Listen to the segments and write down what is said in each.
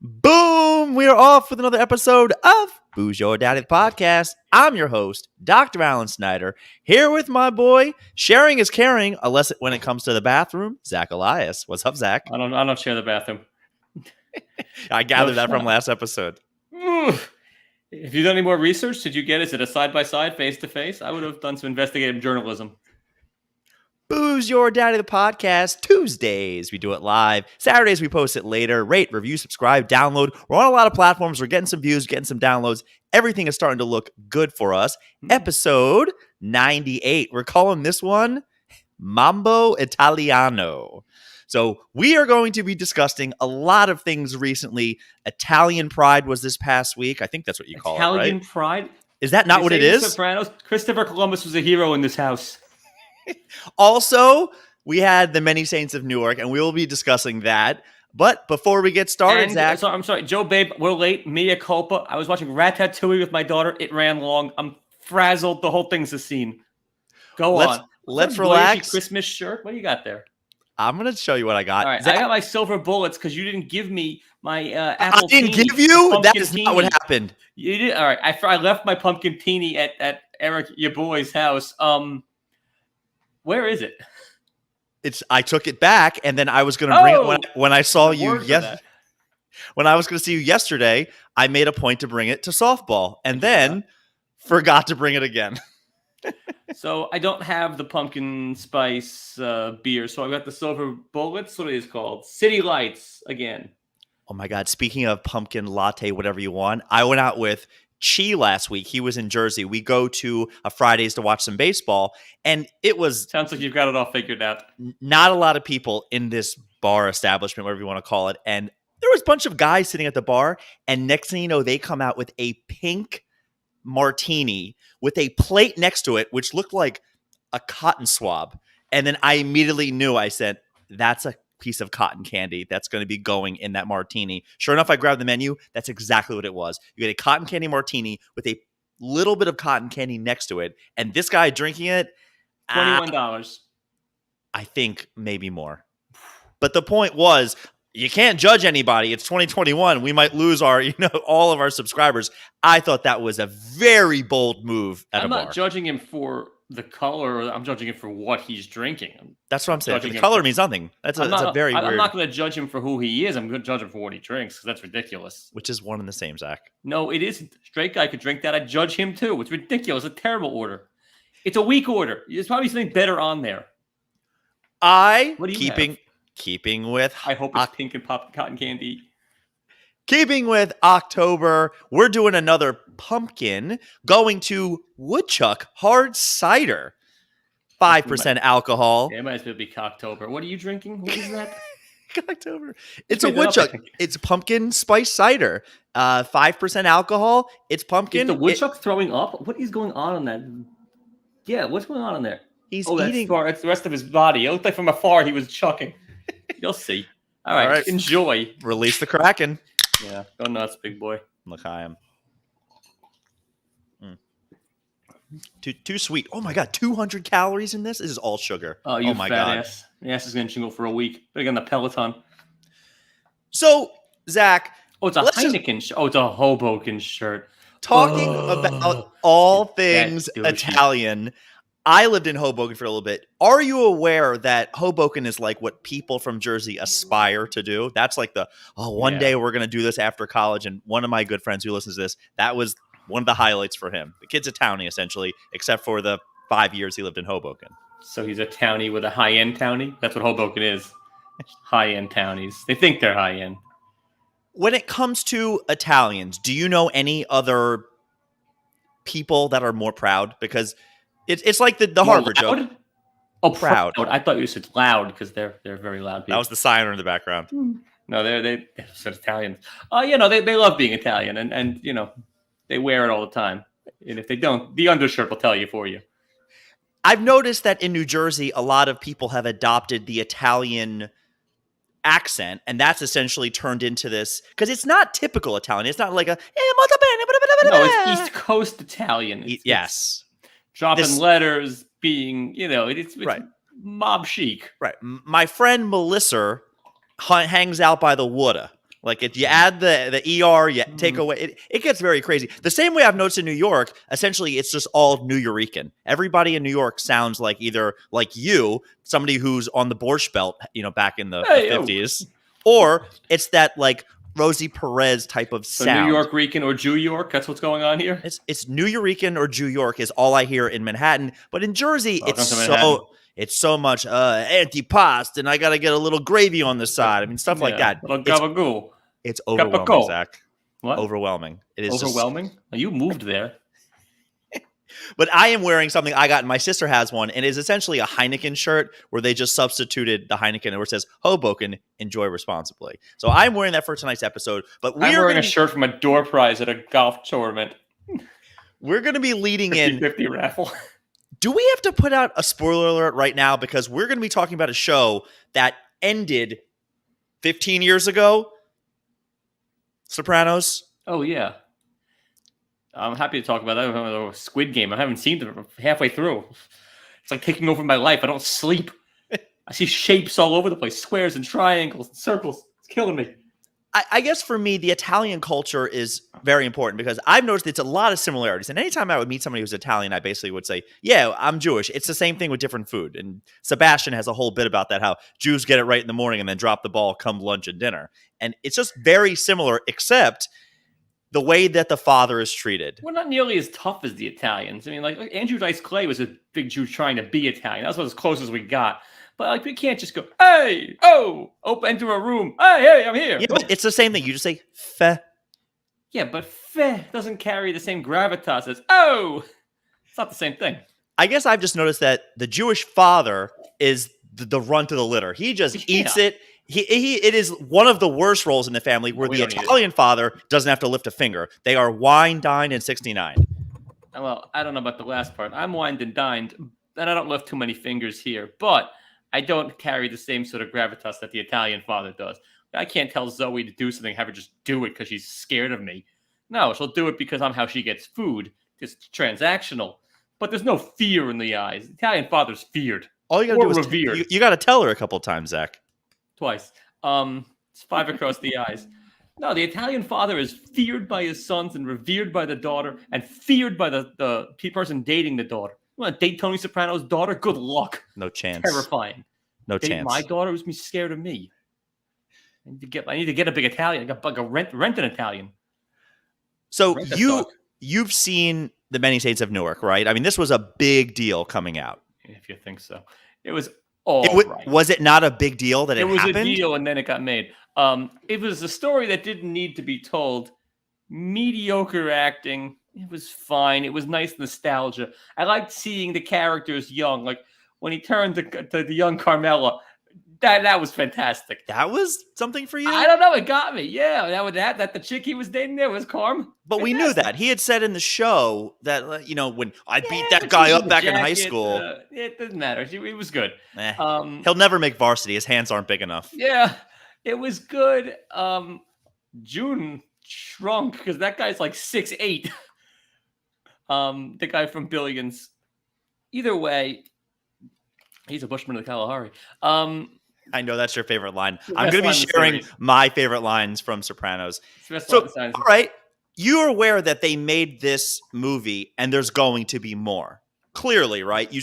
Boom! We are off with another episode of Booze Your Daddy Podcast. I'm your host, Dr. Alan Snyder, here with my boy, sharing is caring, unless when it comes to the bathroom, Zach Elias. What's up, Zach? I don't share the bathroom. I gathered that from last episode. Have you done any more research? Did you get it? Is it a side-by-side, face-to-face? I would have done some investigative journalism. Booze Your Daddy the Podcast, Tuesdays, we do it live. Saturdays, we post it later. Rate, review, subscribe, download. We're on a lot of platforms. We're getting some views, getting some downloads. Everything is starting to look good for us. Episode 98. We're calling this one Mambo Italiano. So we are going to be discussing a lot of things recently. Italian Pride was this past week. I think that's what you call it, right? Italian Pride? Is that not what it is? Sopranos? Christopher Columbus was a hero in this house. Also, we had the Many Saints of Newark, and we will be discussing that. But before we get started, Zach. I'm sorry, Joe, babe, we're late. Mea culpa. I was watching Ratatouille with my daughter. It ran long. I'm frazzled. The whole thing's a scene. Let's relax. Christmas shirt. What do you got there? I'm going to show you what I got. All right, Zach, I got my silver bullets because you didn't give me my apple. I didn't give you? That is not what happened. You did. All right, I left my pumpkin teeny at Eric, your boy's house. Where is it? I took it back, and then I was going to bring it when I saw you. When I was going to see you yesterday, I made a point to bring it to softball, and then forgot to bring it again. So I don't have the pumpkin spice beer, so I've got the silver bullets. What it is called? City Lights again. Oh my God! Speaking of pumpkin latte, whatever you want, I went out with Chi last week. He was in Jersey. We go to a Fridays to watch some baseball, and it was sounds like you've got it all figured out. Not a lot of people in this bar establishment, whatever you want to call it, and there was a bunch of guys sitting at the bar. And next thing you know, they come out with a pink martini with a plate next to it, which looked like a cotton swab. And then I immediately knew. I said, "That's a piece of cotton candy that's going to be going in that martini." Sure enough, I grabbed the menu. That's exactly what it was. You get a cotton candy martini with a little bit of cotton candy next to it, and this guy drinking it, $21. I think maybe more. But the point was, you can't judge anybody. It's 2021. We might lose all of our subscribers. I thought that was a very bold move at a bar. I'm not judging him for the color. I'm judging him for what he's drinking. That's what I'm saying. The color means nothing. That's a very weird. I'm not going to judge him for who he is. I'm going to judge him for what he drinks, because that's ridiculous. Which is one and the same, Zach. No, it isn't. Straight guy could drink that. I'd judge him too. It's ridiculous. It's a terrible order. It's a weak order. There's probably something better on there. What do you have? Keeping with... I hope it's pink and pop cotton candy. Keeping with October, we're doing another pumpkin, going to Woodchuck Hard Cider. 5% alcohol. Yeah, it might as well be Cocktober. What are you drinking? What is that? Cocktober. It's a Woodchuck. It's pumpkin spice cider. 5% alcohol. It's pumpkin. Is the Woodchuck throwing up? What is going on that? Yeah, what's going on in there? He's eating. That's the rest of his body. It looked like from afar he was chucking. You'll see. All right. Enjoy. Release the Kraken. Yeah, go nuts, big boy. Look, I am. Too sweet. Oh my God, 200 calories in this? This is all sugar. Oh, my God. Ass. Your ass is going to jingle for a week. Better get on the Peloton. So, Zach. Oh, it's a Heineken shirt. Oh, it's a Hoboken shirt. Talking about all things Italian. I lived in Hoboken for a little bit. Are you aware that Hoboken is like what people from Jersey aspire to do? That's like one day we're going to do this after college. And one of my good friends who listens to this, that was one of the highlights for him. The kid's a townie, essentially, except for the 5 years he lived in Hoboken. So he's a townie with a high-end townie? That's what Hoboken is. High-end townies. They think they're high-end. When it comes to Italians, do you know any other people that are more proud? Because it's like the Harvard joke. Oh, proud. I thought you said loud, because they're very loud people. That was the siren in the background. No, they said Italian. They love being Italian, and they wear it all the time. And if they don't, the undershirt will tell you for you. I've noticed that in New Jersey, a lot of people have adopted the Italian accent, and that's essentially turned into this, because it's not typical Italian. It's not like a molto bene. No, it's East Coast Italian. Yes. Dropping letters, being, it's right. Mob chic. Right. My friend Melissa hangs out by the water, Like if you add the ER, you take away, it gets very crazy. The same way I've noticed in New York, essentially it's just all New Yorican. Everybody in New York sounds like either like you, somebody who's on the Borscht Belt, back in the 50s, or it's that like Rosie Perez type of sound. So New York Rican or Jew York, that's what's going on here? It's New Yorican or Jew York is all I hear in Manhattan. But in Jersey, it's so much antipasto, and I got to get a little gravy on the side. I mean, stuff like that. It's overwhelming, Zach. What? Overwhelming. It is overwhelming. You moved there. But I am wearing something I got, and my sister has one, and it is essentially a Heineken shirt where they just substituted the Heineken where it says Hoboken, enjoy responsibly. So I'm wearing that for tonight's episode. But I'm wearing a shirt from a door prize at a golf tournament. We're going to be leading 50-50 raffle. Do we have to put out a spoiler alert right now? Because we're going to be talking about a show that ended 15 years ago. Sopranos. Oh, yeah. I'm happy to talk about that. Squid Game. I haven't seen it halfway through. It's like taking over my life. I don't sleep. I see shapes all over the place. Squares and triangles and circles. It's killing me. I guess for me, the Italian culture is very important because I've noticed it's a lot of similarities. And anytime I would meet somebody who's Italian, I basically would say, yeah, I'm Jewish. It's the same thing with different food. And Sebastian has a whole bit about that, how Jews get it right in the morning and then drop the ball come lunch and dinner. And it's just very similar, except the way that the father is treated. We're not nearly as tough as the Italians. I mean, like Andrew Dice Clay was a big Jew trying to be Italian. That's as close as we got. But like we can't just go, hey, enter a room. Hey, I'm here. Yeah, but it's the same thing. You just say fe. Yeah, but fe doesn't carry the same gravitas as It's not the same thing. I guess I've just noticed that the Jewish father is the runt of the litter. He just eats it. It is one of the worst roles in the family where the Italian father doesn't have to lift a finger. They are wine, dined, and 69. Well, I don't know about the last part. I'm wined and dined, and I don't lift too many fingers here. But I don't carry the same sort of gravitas that the Italian father does. I can't tell Zoe to do something, have her just do it because she's scared of me. No, she'll do it because I'm how she gets food. It's transactional. But there's no fear in the eyes. The Italian father's feared. All you got to do is revered. You got to tell her a couple times, Zach. Twice. It's 5 across the eyes. No, the Italian father is feared by his sons and revered by the daughter and feared by the person dating the daughter. You want to date Tony Soprano's daughter? Good luck. No chance. Terrifying. No chance. My daughter was scared of me. I need to get a big Italian. I got rent an Italian. So you've seen The Many Saints of Newark, right? I mean, this was a big deal coming out. If you think so. It was right. Was it not a big deal that it happened? It was a deal and then it got made. It was a story that didn't need to be told. Mediocre acting. It was fine. It was nice nostalgia. I liked seeing the characters young. Like when he turned to the young Carmela, that was fantastic. That was something for you? I don't know. It got me. Yeah, that the chick he was dating there was Carm. But we knew that. He had said in the show that, when I beat that guy up back in high school. It doesn't matter. It was good. He'll never make varsity. His hands aren't big enough. Yeah, it was good. June shrunk because that guy's like 6'8". The guy from Billions. Either way, he's a Bushman of the Kalahari. I know that's your favorite line. I'm going to be sharing my favorite lines from Sopranos. So, all right, you're aware that they made this movie and there's going to be more. Clearly, right? You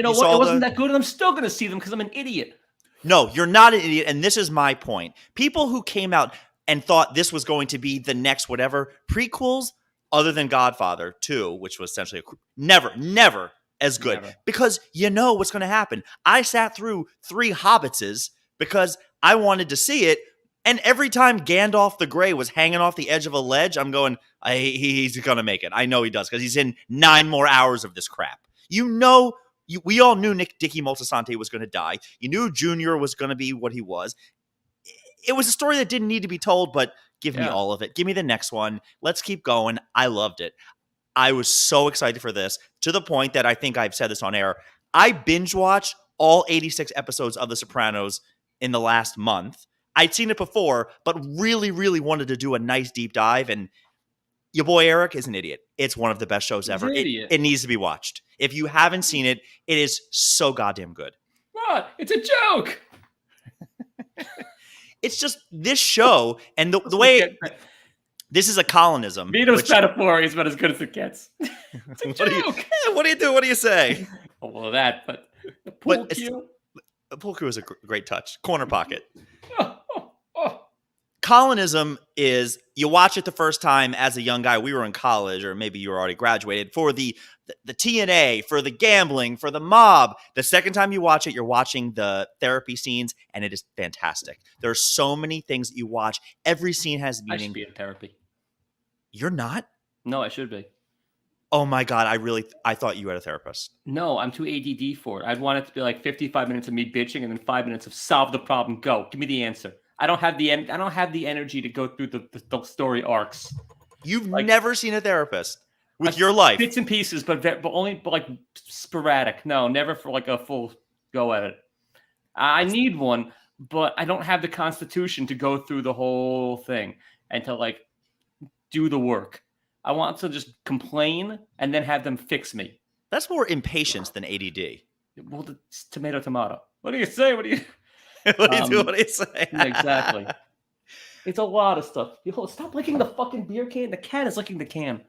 know what? It wasn't that good, and I'm still going to see them because I'm an idiot. No, you're not an idiot, and this is my point. People who came out and thought this was going to be the next whatever prequels, other than Godfather 2, which was essentially never as good. Never. Because you know what's going to happen. I sat through 3 Hobbitses because I wanted to see it, and every time Gandalf the Grey was hanging off the edge of a ledge, I'm going, he's going to make it. I know he does because he's in 9 more hours of this crap. We all knew Dickie Moltisanti was going to die. You knew Junior was going to be what he was. It was a story that didn't need to be told, but give me all of it. Give me the next one. Let's keep going. I loved it. I was so excited for this to the point that I think I've said this on air. I binge watched all 86 episodes of The Sopranos in the last month. I'd seen it before, but really, really wanted to do a nice deep dive. And your boy Eric is an idiot. It's one of the best shows ever. It needs to be watched. If you haven't seen it, it is so goddamn good. What? It's a joke. It's just this show and the Let's way get this is a colonism. Vito's metaphor is about as good as it gets. It's a What do you? joke. What do you do? What do you say? Oh, well, that, but the pool cue. The pool cue is a great touch. Corner pocket. Oh, oh, oh. Colonism is you watch it the first time as a young guy. We were in college, or maybe you were already graduated, for the TNA, for the gambling, for the mob. The second time you watch it, you're watching the therapy scenes, and it is fantastic. There are so many things that you watch. Every scene has meaning. I should be in therapy. You're not? No, I should be. Oh my God, I thought you had a therapist. No, I'm too ADD for it. I'd want it to be like 55 minutes of me bitching and then 5 minutes of solve the problem, go. Give me the answer. I don't have the energy to go through the story arcs. You've never seen a therapist with your life. Bits and pieces, but only like sporadic. No, never for like a full go at it. I need one, but I don't have the constitution to go through the whole thing and to like do the work. I want to just complain and then have them fix me. That's more impatience than ADD. Well, it's tomato. What do you say? What do you do? What do you say? Exactly. It's a lot of stuff. Stop licking the fucking beer can. The cat is licking the can.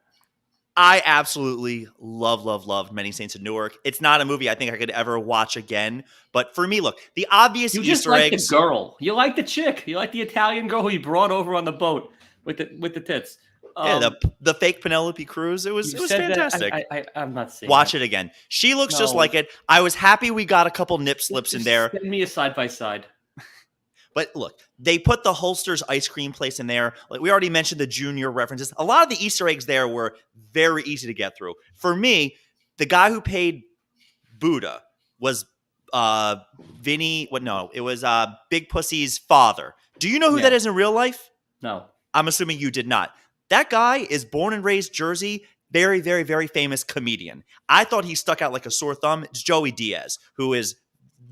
I absolutely love Many Saints of Newark. It's not a movie I think I could ever watch again. But for me, look, the obvious you Easter just like eggs. The girl. You like the chick. You like the Italian girl who you brought over on the boat with the tits. Yeah, the fake Penelope Cruz. It was fantastic. I'm not seeing. Watch it again. She looks just like it. I was happy we got a couple nip slips in there. Send me a side by side. But look, they put the Holster's ice cream place in there. Like we already mentioned the Junior references. A lot of the Easter eggs there were very easy to get through. For me, the guy who paid Buddha was Vinny. What? No, it was Big Pussy's father. Do you know who that is in real life? No. I'm assuming you did not. That guy is born and raised Jersey. Very, very, very famous comedian. I thought he stuck out like a sore thumb. It's Joey Diaz, who is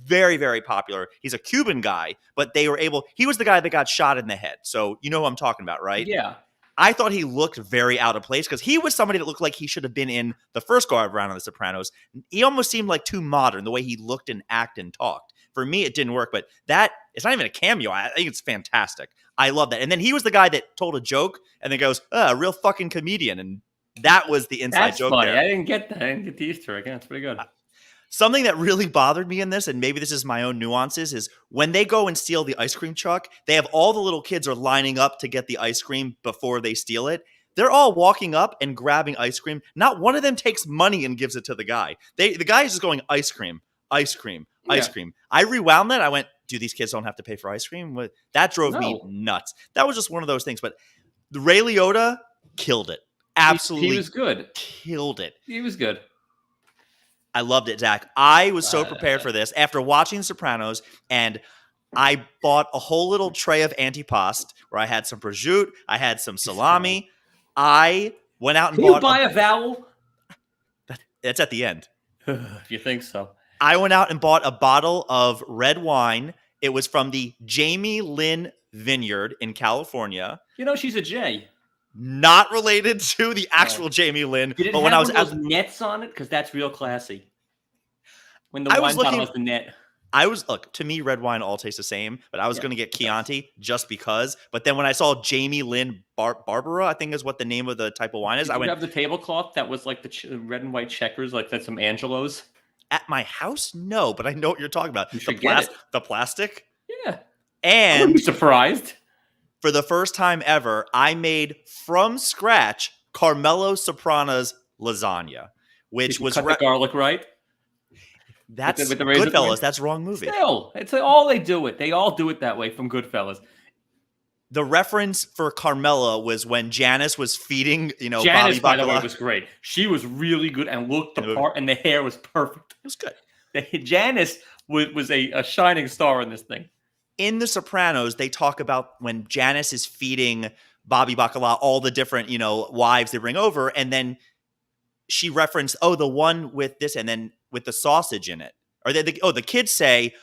very, very popular. He's a Cuban guy, but he was the guy that got shot in the head. So you know who I'm talking about, right? Yeah. I thought he looked very out of place because he was somebody that looked like he should have been in the first go around on The Sopranos. He almost seemed like too modern, the way he looked and acted and talked. For me, it didn't work, but it's not even a cameo. I think it's fantastic. I love that. And then he was the guy that told a joke and then goes, a real fucking comedian. And that was the inside joke funny. there. I didn't get that. I didn't get the Easter egg. That's pretty good. Something that really bothered me in this, and maybe this is my own nuances, is when they go and steal the ice cream truck, they have all the little kids are lining up to get the ice cream before they steal it. They're all walking up and grabbing ice cream. Not one of them takes money and gives it to the guy. The guy is just going, ice cream, ice cream, ice cream. I rewound that. I went, do these kids don't have to pay for ice cream? That drove me nuts. That was just one of those things. But the Ray Liotta killed it. Absolutely. He was good. Killed it. He was good. I loved it, Zach. I was so prepared for this after watching Sopranos, and I bought a whole little tray of antipasto where I had some prosciutto, I had some salami. I went out and bought. Can you buy a vowel? That's at the end. If you think so. I went out and bought a bottle of red wine. It was from the Jamie Lynn Vineyard in California. You know she's a J. Not related to the actual Jamie Lynn. Did it but have when I was those nets on it? Because that's real classy. When the I wine was bottle has the net. Look, to me, red wine all tastes the same, but I was going to get Chianti just because. But then when I saw Jamie Lynn Barbara, I think is what the name of the type of wine is. Did you have the tablecloth that was like the red and white checkers, like that's some Angelo's? At my house, no, but I know what you're talking about. You should get it. The plastic? Yeah. And I wouldn't be surprised. For the first time ever, I made from scratch Carmelo Soprano's lasagna, which was cut the garlic right. That's with the Goodfellas. That's wrong movie. Still, it's like all they do it. They all do it that way from Goodfellas. The reference for Carmela was when Janice was feeding, Janice, Bobby by the way, was great. She was really good and looked the part, and the hair was perfect. It was good. Janice was a shining star in this thing. In The Sopranos, they talk about when Janice is feeding Bobby Bacala all the different, wives they bring over, and then she referenced, the one with this, and then with the sausage in it. Or the kids say,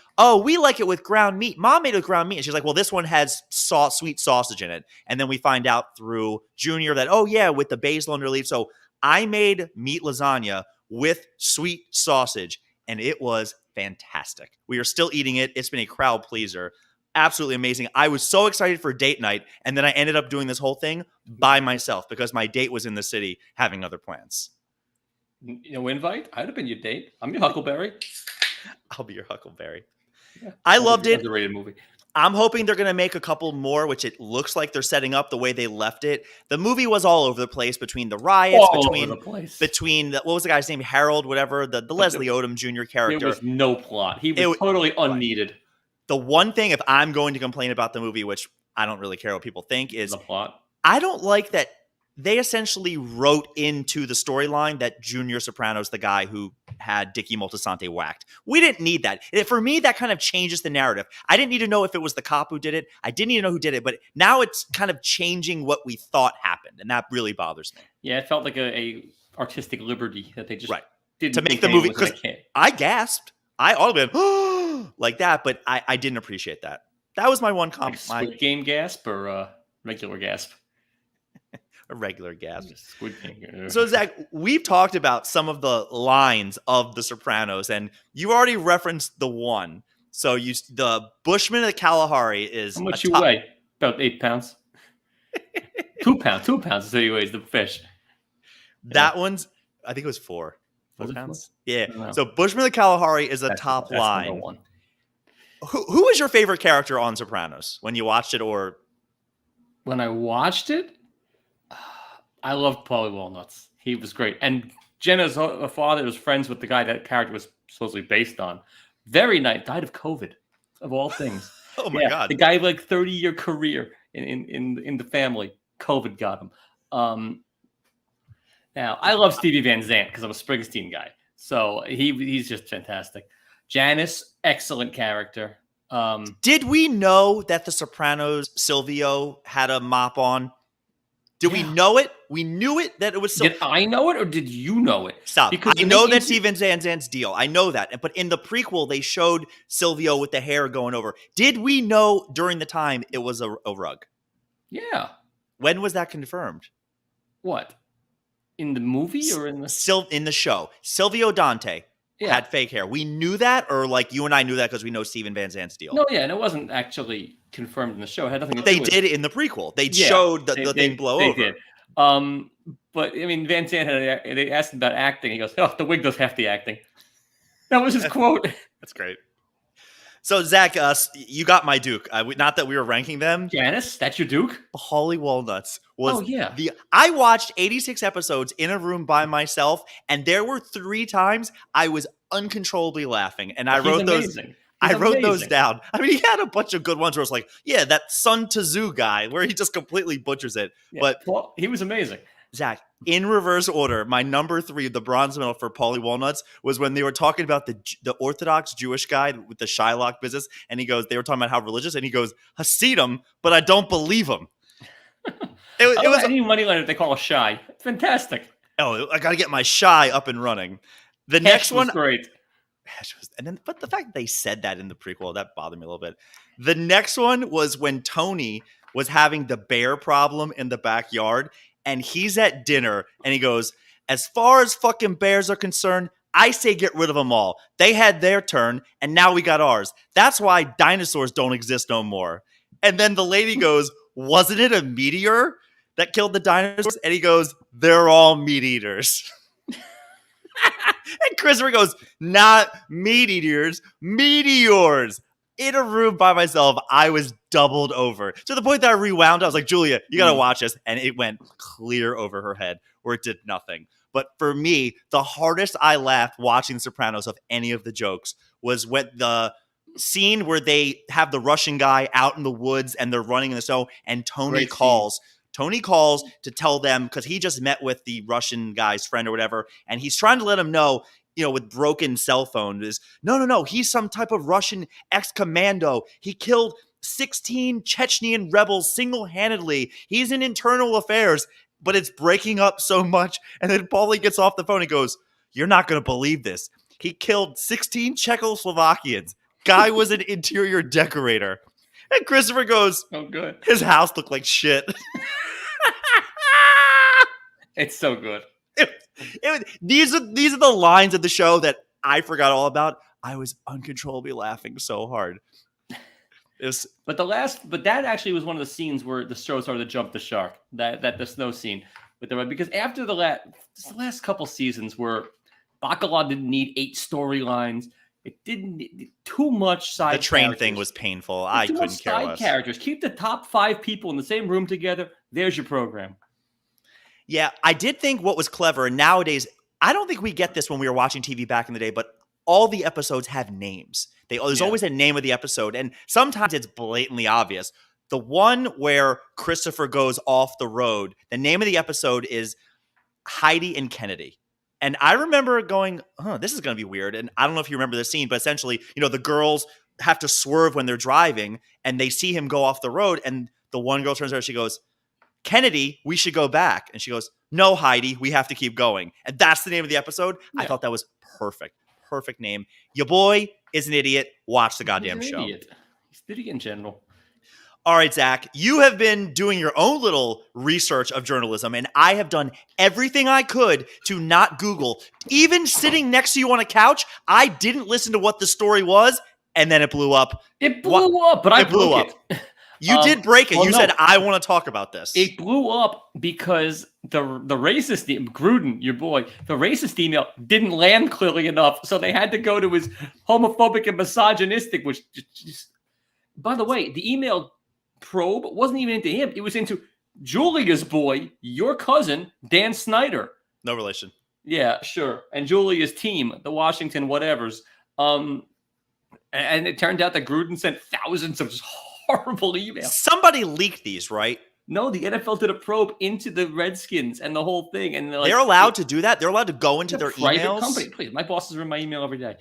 we like it with ground meat. Mom made it with ground meat. And she's like, well, this one has sweet sausage in it. And then we find out through Junior that, with the basil underleaf. So I made meat lasagna with sweet sausage, and it was fantastic. We are still eating it. It's been a crowd pleaser. absolutely amazing. I was so excited for date night, and then I ended up doing this whole thing by myself because my date was in the city having other plans. No invite? I'd have been your date. I'm your Huckleberry. I'll be your Huckleberry. Yeah, I loved it. Underrated movie. I'm hoping they're going to make a couple more, which it looks like they're setting up the way they left it. The movie was all over the place between the riots, between what was the guy's name? Harold, whatever, the Leslie Odom Jr. character. There was no plot. He was totally unneeded. The one thing, if I'm going to complain about the movie, which I don't really care what people think, is the plot. I don't like that they essentially wrote into the storyline that Junior Soprano's the guy who had Dickie Moltisanti whacked. We didn't need that. For me, that kind of changes the narrative. I didn't need to know if it was the cop who did it. I didn't need to know who did it, but now it's kind of changing what we thought happened, and that really bothers me. Yeah, it felt like a artistic liberty that they just didn't to make the movie, because I gasped. I all been like that, but I didn't appreciate that. That was my one comment. Like Squid Game gasp or regular gasp? A regular gasp. Squid Game. So, Zach, we've talked about some of the lines of The Sopranos, and you already referenced the one. So, the Bushman of the Kalahari is how much you weigh? About 8 pounds. 2 pounds. 2 pounds is what he weighs, the fish. That one's, I think it was 4 pounds. 4? Yeah. So, Bushman of the Kalahari is a top line. Number one. Who was your favorite character on Sopranos when you watched it, or when I watched it? I loved Paulie Walnuts. He was great. And Jenna's father was friends with the guy that character was supposedly based on. Very nice. Died of COVID, of all things. Oh my God. The guy like 30-year career in the family. COVID got him. Now I love Stevie Van Zandt because I'm a Springsteen guy. So he's just fantastic. Janice, excellent character. Did we know that The Sopranos Silvio had a mop on? Did we know it? We knew it, that it was Did I know it or did you know it? Stop. Because I know that's Steven Van Zandt's deal. I know that. But in the prequel, they showed Silvio with the hair going over. Did we know during the time it was a rug? Yeah. When was that confirmed? What? In the movie or in the... In the show. Silvio Dante had fake hair. We knew that, or like you and I knew that because we know Steven Van Zandt's deal? No, yeah, and it wasn't actually confirmed in the show. It had nothing to do with it. They did it in the prequel. They showed the thing blow over. They did. But, I mean, Van Zandt, they asked him about acting. He goes, oh, the wig does half the acting. That was his quote. That's great. So, Zach, you got my Duke. Not that we were ranking them. Janice, that's your Duke? Holly Walnuts was yeah. I watched 86 episodes in a room by myself, and there were 3 times I was uncontrollably laughing, and I wrote those. I wrote those down. I mean, he had a bunch of good ones where it's like, yeah, that Sun Tzu guy, where he just completely butchers it. Yeah, but he was amazing. Zach, in reverse order, my number 3, the bronze medal for Paulie Walnuts, was when they were talking about the Orthodox Jewish guy with the Shylock business, and they were talking about how religious, and he goes, Hasidim, but I don't believe him. It was any money line that they call a shy. It's fantastic. Oh, I got to get my shy up and running. The next one, great. But the fact that they said that in the prequel, that bothered me a little bit. The next one was when Tony was having the bear problem in the backyard, and he's at dinner, and he goes, as far as fucking bears are concerned, I say get rid of them all. They had their turn, and now we got ours. That's why dinosaurs don't exist no more. And then the lady goes, wasn't it a meteor that killed the dinosaurs? And he goes, they're all meat eaters. And Christopher goes, not meat eaters, meteors. In a room by myself, I was doubled over. To the point that I rewound, I was like, Julia, you got to watch this. And it went clear over her head where it did nothing. But for me, the hardest I laughed watching Sopranos of any of the jokes was when the scene where they have the Russian guy out in the woods and they're running in the snow, and Tony calls. Tony calls to tell them, because he just met with the Russian guy's friend or whatever, and he's trying to let him know, with broken cell phone, is no, he's some type of Russian ex-commando. He killed 16 Chechnyan rebels single-handedly. He's in internal affairs, but it's breaking up so much. And then Paulie gets off the phone and goes, you're not going to believe this. He killed 16 Czechoslovakians. Guy was an interior decorator. And Christopher goes, oh, good. His house looked like shit. It's so good. These are the lines of the show that I forgot all about. I was uncontrollably laughing so hard. But that actually was one of the scenes where the show started to jump the shark. That the snow scene with because after the last couple seasons where Bacala didn't need 8 storylines, it didn't need too much side. The train characters. thing was painful. I too couldn't much care side less. Characters. Keep the top 5 people in the same room together. There's your program. Yeah, I did think what was clever, and nowadays, I don't think we get this when we were watching TV back in the day, but all the episodes have names. There's always a name of the episode, and sometimes it's blatantly obvious. The one where Christopher goes off the road, the name of the episode is Heidi and Kennedy. And I remember going, this is going to be weird. And I don't know if you remember the scene, but essentially, the girls have to swerve when they're driving, and they see him go off the road, and the one girl turns around, she goes, Kennedy, we should go back. And she goes, no, Heidi, we have to keep going. And that's the name of the episode. Yeah. I thought that was perfect. Perfect name. Your boy is an idiot. Watch the goddamn show. Idiot. He's an idiot in general. All right, Zach, you have been doing your own little research of journalism, and I have done everything I could to not Google. Even sitting next to you on a couch, I didn't listen to what the story was, and then it blew up. It blew up, but I blew up. You did break it. You said, I want to talk about this. It blew up because the racist Gruden, your boy, the racist email didn't land clearly enough, so they had to go to his homophobic and misogynistic, which just by the way, the email probe wasn't even into him. It was into Julia's boy, your cousin, Dan Snyder. No relation. Yeah, sure. And Julia's team, the Washington whatevers. And it turned out that Gruden sent thousands of horrible emails. Somebody leaked these, right? No, the NFL did a probe into the Redskins and the whole thing. And they're allowed to do that? They're allowed to go into their private emails? Company. Please, my bosses are in my email every day.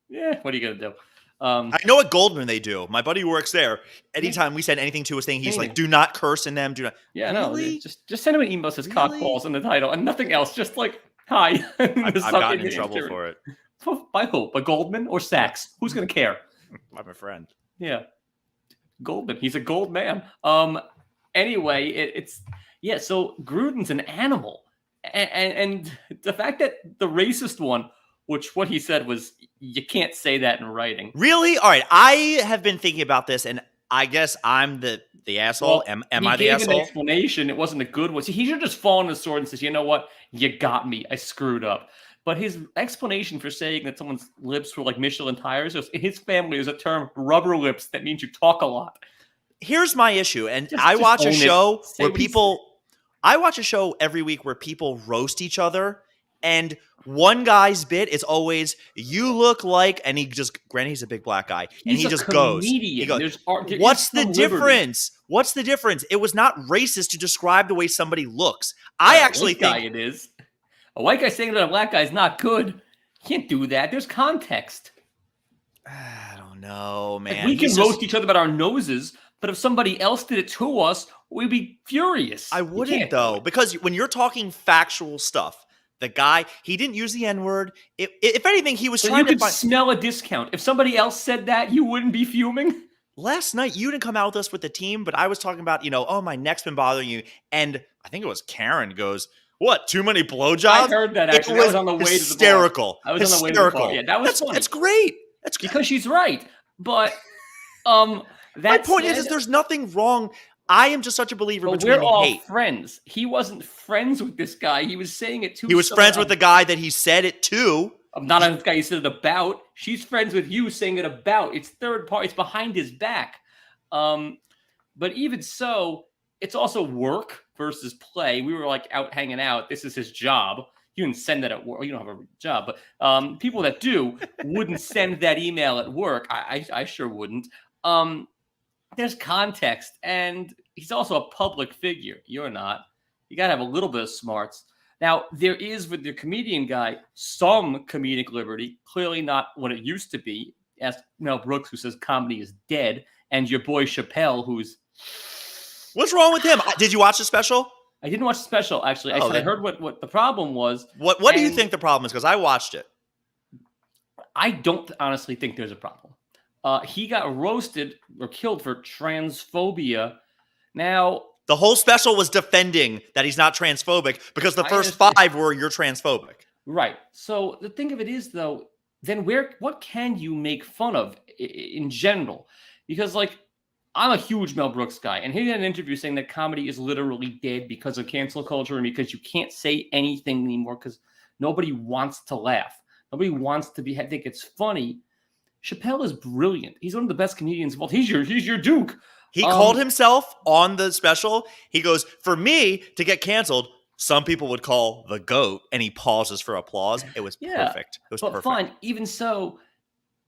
Yeah, what are you going to do? I know at Goldman they do. My buddy who works there, anytime we send anything to his thing, he's like, do not curse in them. Do not. Yeah, really? No, just send him an email that says cock balls in the title and nothing else. Just like, hi. I've gotten in trouble for it. By who? By Goldman or Sachs? Who's going to care? I'm a friend. Yeah. Goldman. He's a gold man. Anyway, so Gruden's an animal. And the fact that the racist one, which what he said was, you can't say that in writing. Really? All right. I have been thinking about this, and I guess I'm the asshole. Well, am I the asshole? He gave an explanation. It wasn't a good one. So he should have just fallen on his sword and says, you know what? You got me. I screwed up. But his explanation for saying that someone's lips were like Michelin tires, in his family is a term, rubber lips, that means you talk a lot. Here's my issue, and I watch a show where I watch a show every week where people roast each other, and one guy's bit is always, you look like, and granted he's a big black guy, and he just goes, what's the difference? What's the difference? It was not racist to describe the way somebody looks. I actually think it is. A white guy saying that a black guy is not good. You can't do that. There's context. I don't know, man. Like we can roast each other about our noses, but if somebody else did it to us, we'd be furious. I wouldn't, though, because when you're talking factual stuff, the guy, he didn't use the N-word. If anything, he was trying to find... smell a discount. If somebody else said that, you wouldn't be fuming? Last night, you didn't come out with us with the team, but I was talking about, my neck's been bothering you. And I think it was Karen goes, what, too many blowjobs? I heard that, actually. I was on the way to the bar. I was on the way to the bar. Yeah, that was funny. That's great. That's because she's right. But my point is there's nothing wrong. I am just such a believer between hate. We're all friends. He wasn't friends with this guy. He was saying it to. He was friends with the guy that he said it to. Not on this guy he said it about. She's friends with you saying it about. It's third party. It's behind his back. But even so, it's also work versus play. We were like out hanging out. This is his job. You didn't send that at work. You don't have a job, but people that do wouldn't send that email at work. I sure wouldn't. There's context, and he's also a public figure. You're not. You got to have a little bit of smarts. Now, there is, with the comedian guy, some comedic liberty, clearly not what it used to be. Ask Mel Brooks, who says comedy is dead, and your boy Chappelle, who's... What's wrong with him? Did you watch the special? I didn't watch the special, actually. I heard what the problem was. What do you think the problem is? Because I watched it. I don't honestly think there's a problem. He got roasted or killed for transphobia. Now, the whole special was defending that he's not transphobic because the first 5 were you're transphobic. Right. So the thing of it is, though, then what can you make fun of in general? Because, like, I'm a huge Mel Brooks guy, and he had an interview saying that comedy is literally dead because of cancel culture and because you can't say anything anymore because nobody wants to laugh. Nobody wants to think it's funny. Chappelle is brilliant. He's one of the best comedians of all. He's your Duke. He called himself on the special. He goes, for me to get canceled, some people would call the GOAT, and he pauses for applause. It was perfect. It was perfect. Fine. Even so,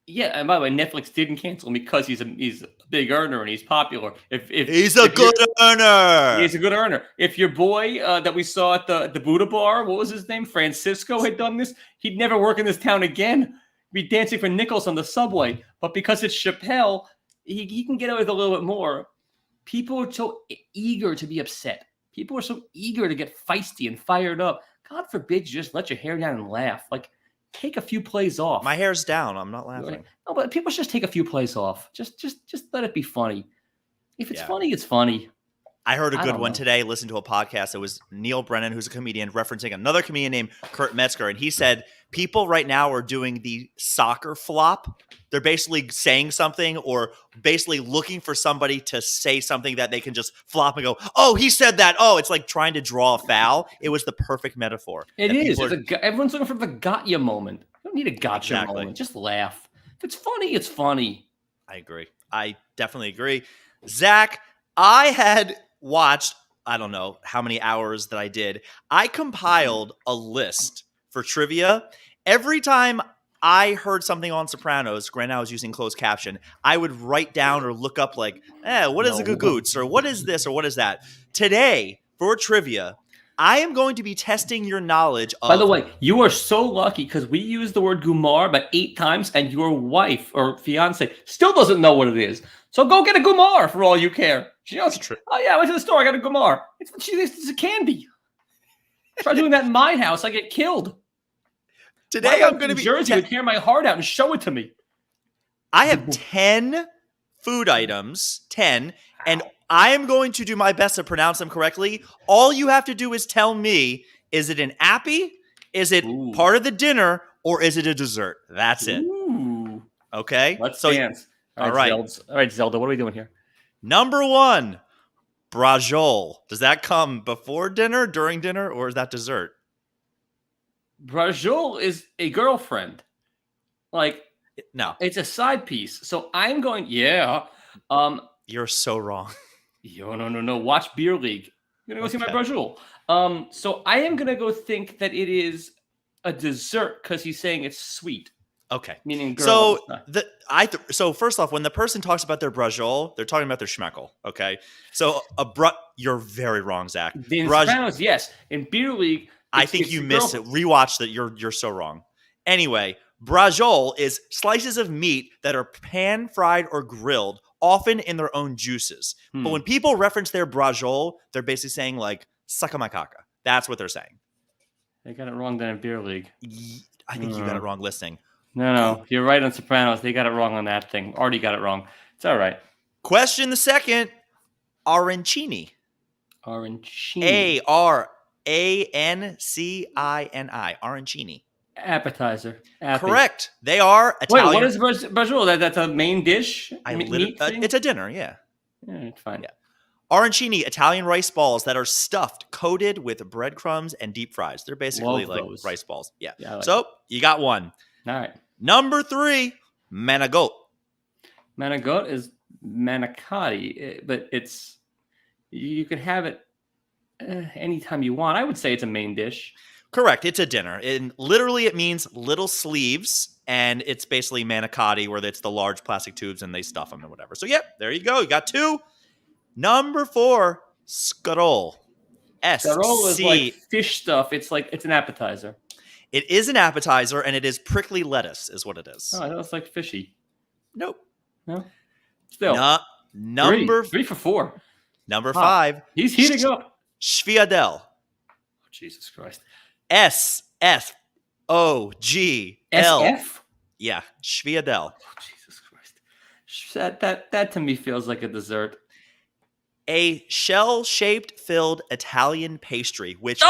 yeah. And by the way, Netflix didn't cancel him because he's a big earner and he's popular. If he's a good earner. He's a good earner. If your boy that we saw at the Buddha bar, what was his name, Francisco, had done this, he'd never work in this town again. Be dancing for nickels on the subway. But because it's Chappelle, he can get away with a little bit more. People are so eager to be upset. People are so eager to get feisty and fired up. God forbid you just let your hair down and laugh. Like, take a few plays off. My hair's down. I'm not laughing. No, but people should just take a few plays off. Just let it be funny. If it's funny, it's funny. I heard a good one today. Listened to a podcast. It was Neil Brennan, who's a comedian, referencing another comedian named Kurt Metzger. And he said, people right now are doing the soccer flop. They're basically saying something or basically looking for somebody to say something that they can just flop and go, oh, he said that. Oh, it's like trying to draw a foul. It was the perfect metaphor. It is. Everyone's looking for the got you moment. You don't need a gotcha moment. Just laugh. If it's funny, it's funny. I agree. I definitely agree. Zach, I had watched, I don't know how many hours that I did. I compiled a list for trivia. Every time I heard something on Sopranos, granted I was using closed caption, I would write down or look up like, what is a gagoots? Or what is this? Or what is that? Today, for trivia, I am going to be testing your knowledge of... By the way, you are so lucky because we used the word Gumar about 8 times and your wife or fiance still doesn't know what it is. So go get a Gumar for all you care. She knows. Oh, yeah, I went to the store. I got a Gumar. It's a candy. Try doing that in my house. I get killed. Today I'm going to be... Jersey would tear my heart out and show it to me. I have 10 food items, 10, and I am going to do my best to pronounce them correctly. All you have to do is tell me, is it an appy? Is it part of the dinner? Or is it a dessert? That's it. Ooh. Okay? Let's dance. All right. All right, Zelda, what are we doing here? Number 1, brajol. Does that come before dinner, during dinner, or is that dessert? Brajol is a girlfriend. Like, no. It's a side piece. So I'm going, You're so wrong. No. Watch Beer League. I'm going to go see my Brajol. So I am going to go think that it is a dessert because he's saying it's sweet. Okay. Meaning girl. So first off, when the person talks about their brajol, they're talking about their schmeckle. Okay. So you're very wrong, Zach. In Sopranos, yes. In Beer League, I think you missed it. Rewatch that. You're so wrong. Anyway, brajol is slices of meat that are pan fried or grilled, often in their own juices. But when people reference their brajol, they're basically saying like "sucka my caca." That's what they're saying. They got it wrong then in Beer League. I think you got it wrong listening. No, you're right on Sopranos. They got it wrong on that thing. Already got it wrong. It's all right. Question the second. Arancini. Arancini. Arancini. Arancini. Appetizer. Correct. They are Italian. Wait, what is brajol? That's a main dish? It's a dinner, yeah. It's fine. Yeah. Arancini, Italian rice balls that are stuffed, coated with breadcrumbs and deep fries. They're basically like rice balls. Yeah. So you got one. All right. Number 3, manigot. Manigot is manicotti, but you can have it anytime you want. I would say it's a main dish. Correct. It's a dinner. And literally it means little sleeves, and it's basically manicotti where it's the large plastic tubes and they stuff them and whatever. So there you go. You got 2. Number 4, scarol. Scarol is like fish stuff. It's an appetizer. It is an appetizer, and it is prickly lettuce, is what it is. Oh, that's like fishy. Nope. No. Still. Number 3 for 4. Number 5. He's heating up. Schwiadel. Oh, Jesus Christ. SFOGL. SF? Yeah, Schwiadel. Oh, Jesus Christ. That to me feels like a dessert. A shell-shaped filled Italian pastry, which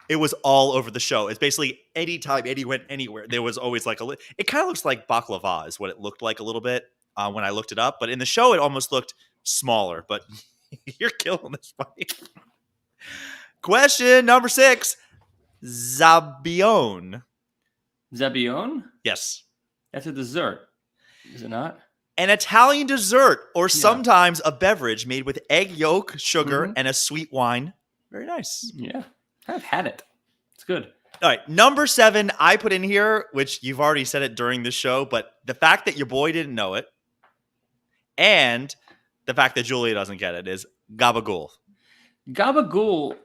it was all over the show. It's basically anytime Eddie went anywhere, there was always like it kind of looks like baklava is what it looked like a little bit. when I looked it up, but in the show it almost looked smaller. But you're killing this fight. Question number 6. Zabaione. Zabaione? Yes. That's a dessert, is it not? An Italian dessert, or sometimes a beverage made with egg yolk, sugar, and a sweet wine. Very nice. Yeah, I've had it. It's good. All right, number 7, I put in here, which you've already said it during the show, but the fact that your boy didn't know it, and the fact that Julia doesn't get it, is gabagool. Gabagool,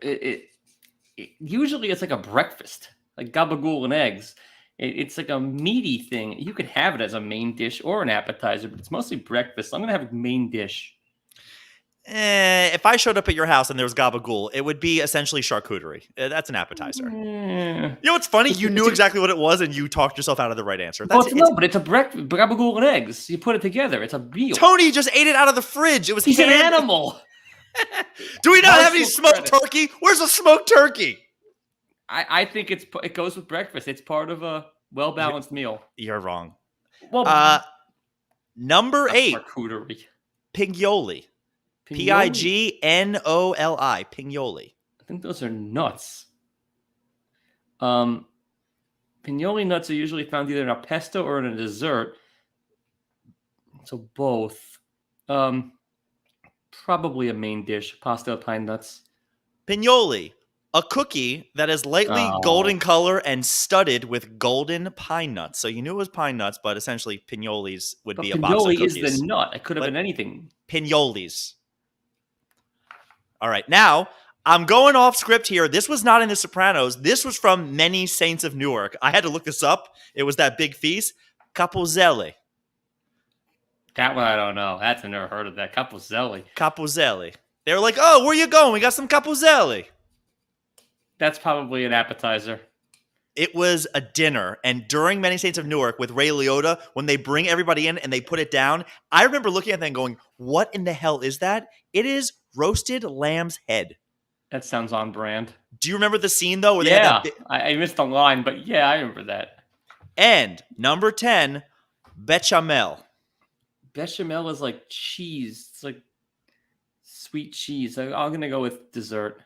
usually it's like a breakfast, like gabagool and eggs. It's like a meaty thing. You could have it as a main dish or an appetizer, but it's mostly breakfast. I'm going to have a main dish. If I showed up at your house and there was gabagool, it would be essentially charcuterie. That's an appetizer. You know what's funny? You knew exactly what it was, and you talked yourself out of the right answer. But it's a breakfast, gabagool and eggs. You put it together. It's a meal. Tony just ate it out of the fridge. He's an animal. Do we not have any smoked turkey? Where's the smoked turkey? I think it goes with breakfast. It's part of a well-balanced meal. You're wrong. Well, number 8. Charcuterie. Pignoli. Pignoli. Pignoli. I think those are nuts. Pignoli nuts are usually found either in a pesto or in a dessert. So both. Probably a main dish. Pasta or pine nuts. Pignoli. A cookie that is lightly golden color and studded with golden pine nuts. So you knew it was pine nuts, but essentially pignolis would be a box of cookies. Pignoli is the nut. It could have been anything. Pignolis. All right. Now, I'm going off script here. This was not in The Sopranos. This was from Many Saints of Newark. I had to look this up. It was that big feast. Capozelli. That one I don't know. I've never heard of that. Capozelli. Capozelli. They were like, oh, where you going? We got some capozelli. That's probably an appetizer. It was a dinner. And during Many Saints of Newark with Ray Liotta, when they bring everybody in and they put it down, I remember looking at that and going, what in the hell is that? It is roasted lamb's head. That sounds on brand. Do you remember the scene, though? Where they had that I missed a line, but yeah, I remember that. And number 10, bechamel. Bechamel is like cheese. It's like sweet cheese. I'm going to go with dessert.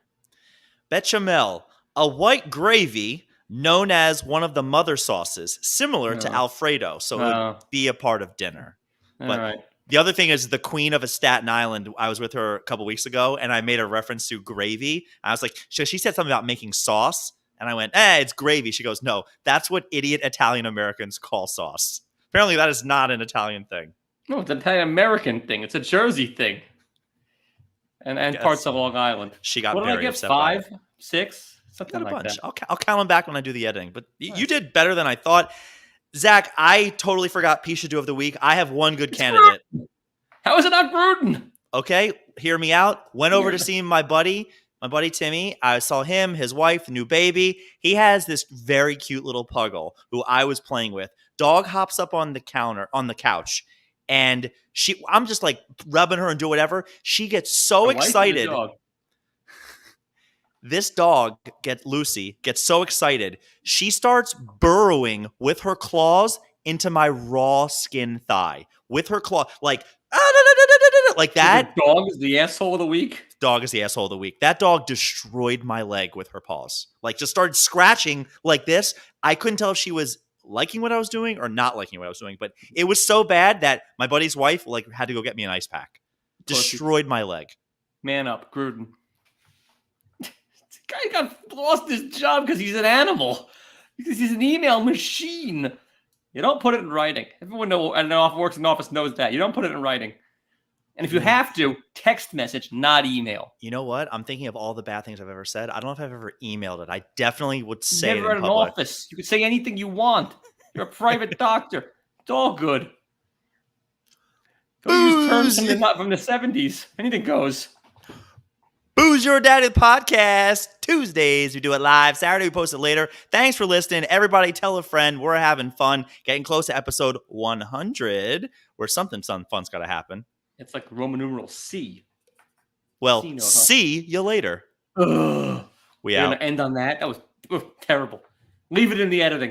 Bechamel, a white gravy known as one of the mother sauces, similar to Alfredo. So it would be a part of dinner. But the other thing is the queen of a Staten Island. I was with her a couple weeks ago, and I made a reference to gravy. I was like, she said something about making sauce. And I went, it's gravy. She goes, no, that's what idiot Italian Americans call sauce. Apparently that is not an Italian thing. No, it's an Italian American thing. It's a Jersey thing. And parts of Long Island. She got very upset. 5, 6, something like bunch. that. I'll count them back when I do the editing. But you did better than I thought. Zach, I totally forgot Pea Should Do of the Week. I have one good candidate. How is it not Gruden? Okay, hear me out. Went over to see my buddy Timmy. I saw him, his wife, new baby. He has this very cute little puggle who I was playing with. Dog hops up on the couch. And I'm just like rubbing her and do whatever. She gets so excited. This dog, Lucy, gets so excited. She starts burrowing with her claws into my raw skin thigh. With her claw, like that. The dog is the asshole of the week? Dog is the asshole of the week. That dog destroyed my leg with her paws. Like, just started scratching like this. I couldn't tell if she was liking what I was doing or not liking what I was doing, but it was so bad that my buddy's wife had to go get me an ice pack. Destroyed my leg. Man up, Gruden. This guy lost his job because he's an animal. Because he's an email machine. You don't put it in writing. Everyone works in the office knows that. You don't put it in writing. And if you have to, text message, not email. You know what? I'm thinking of all the bad things I've ever said. I don't know if I've ever emailed it. I definitely would say it in public. Never at an office. You can say anything you want. You're a private doctor. It's all good. Don't use terms from the 70s. Anything goes. Booze Your Daddy podcast. Tuesdays, we do it live. Saturday, we post it later. Thanks for listening. Everybody tell a friend. We're having fun. Getting close to episode 100, where something fun's got to happen. It's like Roman numeral C. Well, see you later. We're We out. going to end on that. That was terrible. Leave it in the editing.